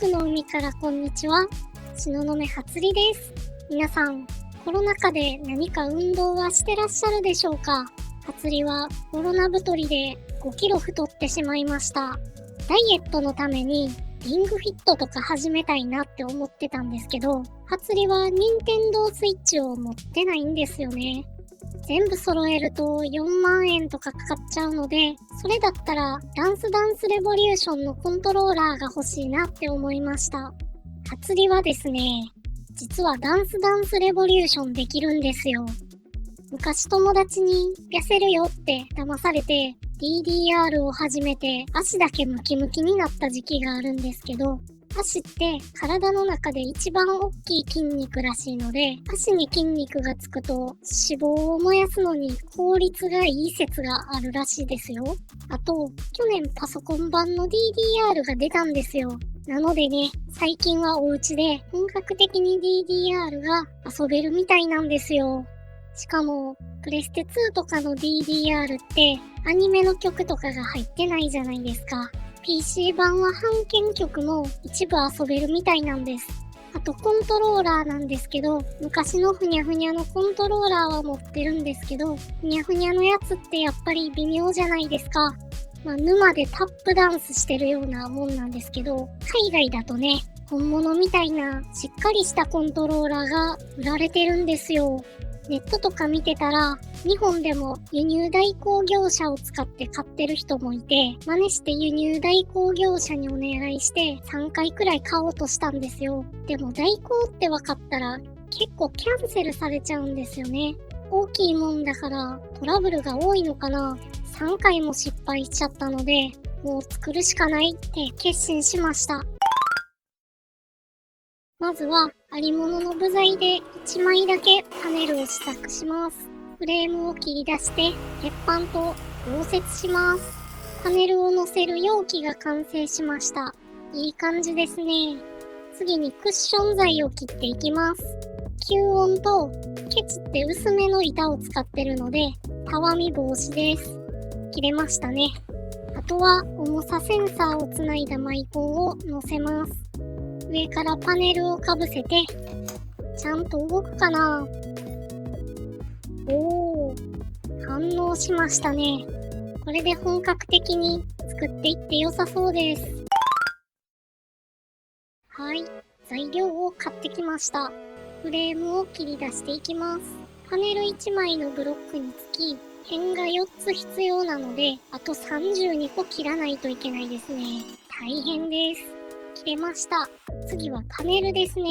国の海からこんにちは。東雲初里です。皆さん、コロナ禍で何か運動はしてらっしゃるでしょうか？初里はコロナ太りで5キロ太ってしまいました。ダイエットのためにリングフィットとか始めたいなって思ってたんですけど、初里は任天堂スイッチを持ってないんですよね。全部揃えると4万円とかかかっちゃうので、それだったらダンスレボリューションのコントローラーが欲しいなって思いました。初里はですね、実はダンスレボリューションできるんですよ。昔友達に痩せるよって騙されて DDR を始めて足だけムキムキになった時期があるんですけど、足って体の中で一番大きい筋肉らしいので、足に筋肉がつくと脂肪を燃やすのに効率がいい説があるらしいですよ。あと、去年パソコン版の DDR が出たんですよ。なのでね、最近はお家で本格的に DDR が遊べるみたいなんですよ。しかも、プレステ2とかの DDR ってアニメの曲とかが入ってないじゃないですか。PC 版は半券曲も一部遊べるみたいなんです。あとコントローラーなんですけど、昔のふにゃふにゃのコントローラーは持ってるんですけど、ふにゃふにゃのやつってやっぱり微妙じゃないですか。沼でタップダンスしてるようなもんなんですけど、海外だとね、本物みたいなしっかりしたコントローラーが売られてるんですよ。ネットとか見てたら、日本でも輸入代行業者を使って買ってる人もいて、真似して輸入代行業者にお願いして3回くらい買おうとしたんですよ。でも代行って分かったら結構キャンセルされちゃうんですよね。大きいもんだからトラブルが多いのかな。3回も失敗しちゃったので、もう作るしかないって決心しました。まずは、ありものの部材で1枚だけパネルを試作します。フレームを切り出して、鉄板と溶接します。パネルを乗せる容器が完成しました。いい感じですね。次にクッション材を切っていきます。吸音とケチって薄めの板を使ってるので、たわみ防止です。切れましたね。あとは重さセンサーをつないだマイコンを乗せます。上からパネルをかぶせて、ちゃんと動くかな？反応しましたね。これで本格的に作っていって良さそうです。はい、材料を買ってきました。フレームを切り出していきます。パネル1枚のブロックにつき、辺が4つ必要なので、あと32個切らないといけないですね。大変です。切れました。次はパネルですね。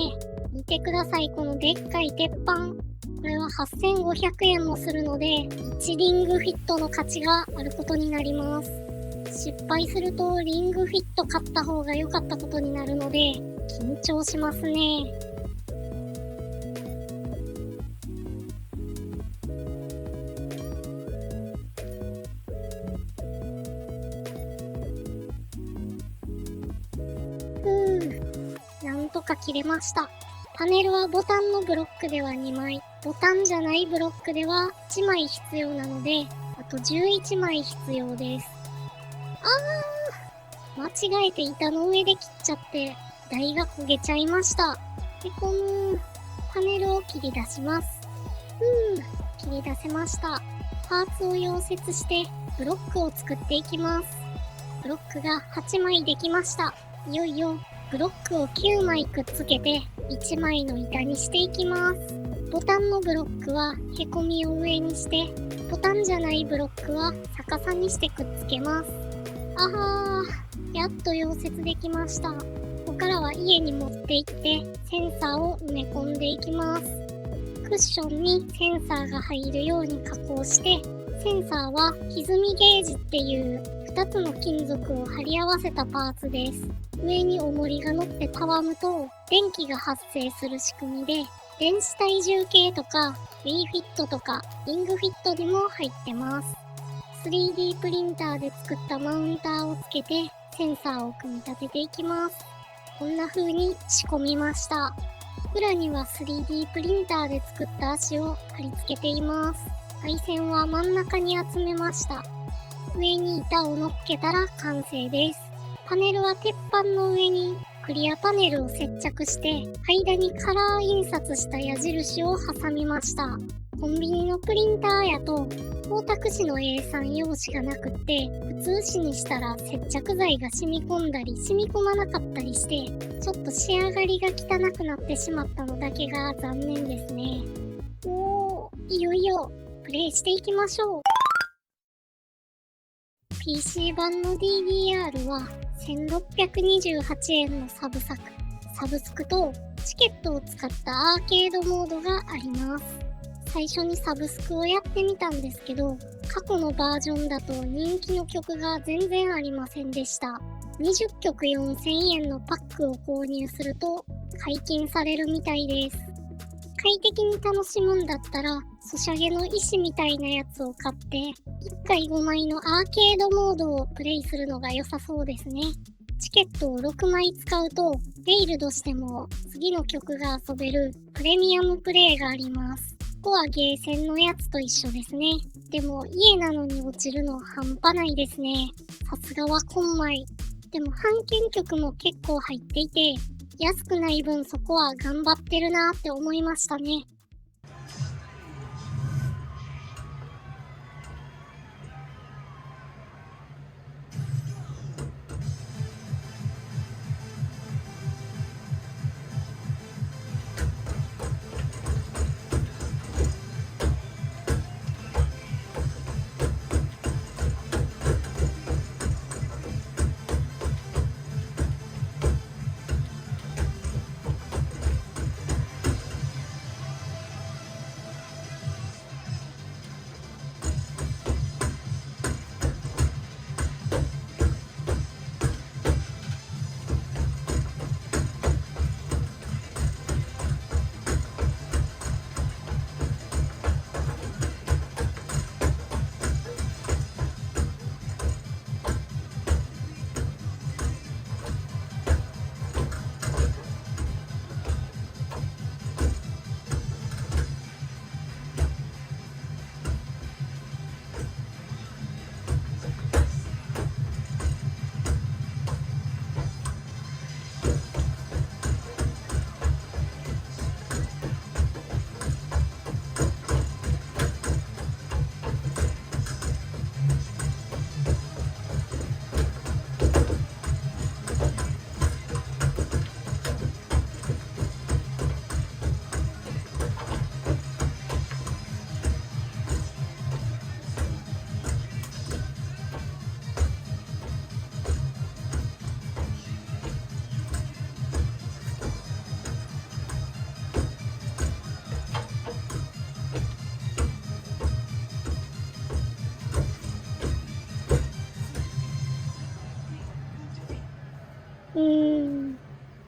見てください、このでっかい鉄板。これは8500円もするので、1リングフィットの価値があることになります。失敗するとリングフィット買った方が良かったことになるので、緊張しますね。なんとか切れました。パネルはボタンのブロックでは2枚、ボタンじゃないブロックでは1枚必要なので、あと11枚必要です。間違えて板の上で切っちゃって台が焦げちゃいました。で、このパネルを切り出します。切り出せました。パーツを溶接してブロックを作っていきます。ブロックが8枚できました。いよいよブロックを9枚くっつけて1枚の板にしていきます。ボタンのブロックはへこみを上にして、ボタンじゃないブロックは逆さにしてくっつけます。やっと溶接できました。ここからは家に持って行ってセンサーを埋め込んでいきます。クッションにセンサーが入るように加工して、センサーは歪みゲージっていう2つの金属を貼り合わせたパーツです。上に重りが乗ってたわむと電気が発生する仕組みで、電子体重計とか Wii フィットとかリングフィットにも入ってます。3D プリンターで作ったマウンターをつけてセンサーを組み立てていきます。こんな風に仕込みました。裏には 3D プリンターで作った足を貼り付けています。配線は真ん中に集めました。上に板を乗っけたら完成です。パネルは鉄板の上にクリアパネルを接着して、間にカラー印刷した矢印を挟みました。コンビニのプリンターやと、光沢紙の A3 用紙がなくって、普通紙にしたら接着剤が染み込んだり染み込まなかったりして、ちょっと仕上がりが汚くなってしまったのだけが残念ですね。いよいよプレイしていきましょう。PC 版の DDR は1628円のサブスクとチケットを使ったアーケードモードがあります。最初にサブスクをやってみたんですけど、過去のバージョンだと人気の曲が全然ありませんでした。20曲4000円のパックを購入すると解禁されるみたいです。快適に楽しむんだったら、ソシャゲの石みたいなやつを買って、1回5枚のアーケードモードをプレイするのが良さそうですね。チケットを6枚使うと、レイルドしても次の曲が遊べるプレミアムプレイがあります。ここはゲーセンのやつと一緒ですね。でも家なのに落ちるの半端ないですね。さすがはコンマイ。でも半券曲も結構入っていて、安くない分そこは頑張ってるなって思いましたね。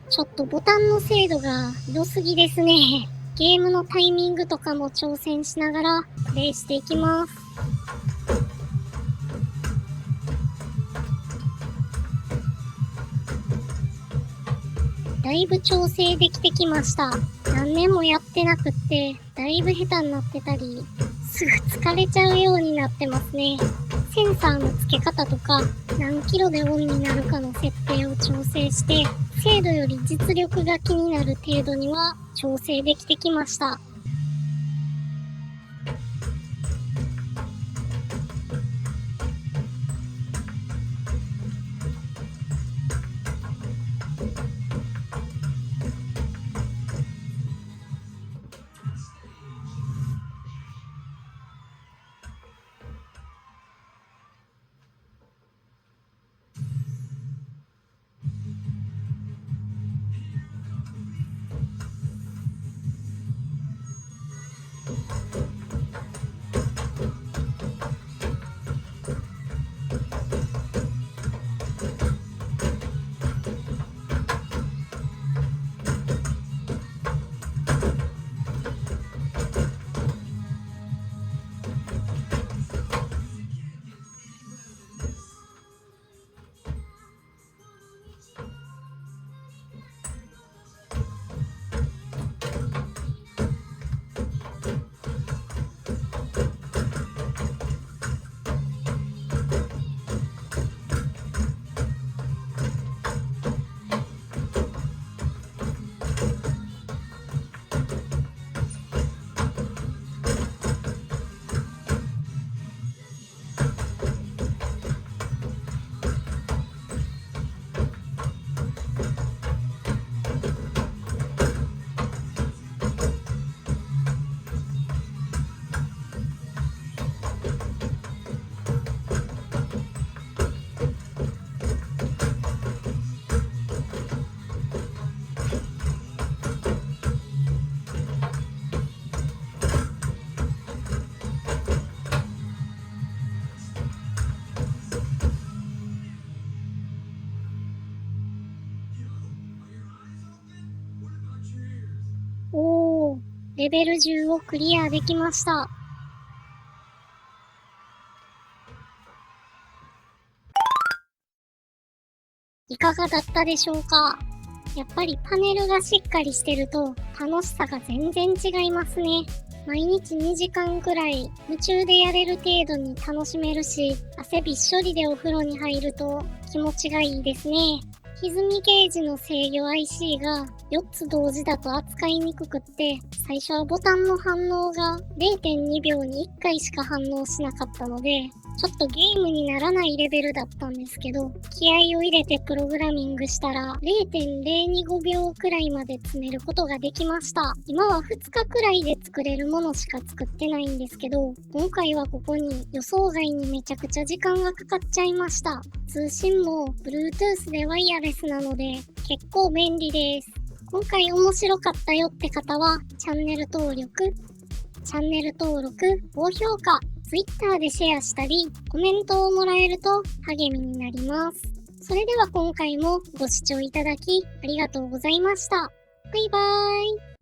ちょっとボタンの精度が良すぎですね。ゲームのタイミングとかも挑戦しながらプレイしていきます。だいぶ調整できてきました。何年もやってなくってだいぶ下手になってたり、すぐ疲れちゃうようになってますね。センサーの付け方とか何キロでオンになるかの設定を調整して、精度より実力が気になる程度には調整できてきました。レベル10をクリアできました。いかがだったでしょうか？やっぱりパネルがしっかりしてると楽しさが全然違いますね。毎日2時間くらい夢中でやれる程度に楽しめるし、汗びっしょりでお風呂に入ると気持ちがいいですね。歪みゲージの制御 IC が4つ同時だと扱いにくくって、最初はボタンの反応が 0.2 秒に1回しか反応しなかったので、ちょっとゲームにならないレベルだったんですけど、気合を入れてプログラミングしたら 0.025 秒くらいまで詰めることができました。今は2日くらいで作れるものしか作ってないんですけど、今回はここに予想外にめちゃくちゃ時間がかかっちゃいました。通信も Bluetooth でワイヤレスなので結構便利です。今回面白かったよって方はチャンネル登録、高評価、Twitter でシェアしたり、コメントをもらえると励みになります。それでは今回もご視聴いただきありがとうございました。バイバーイ。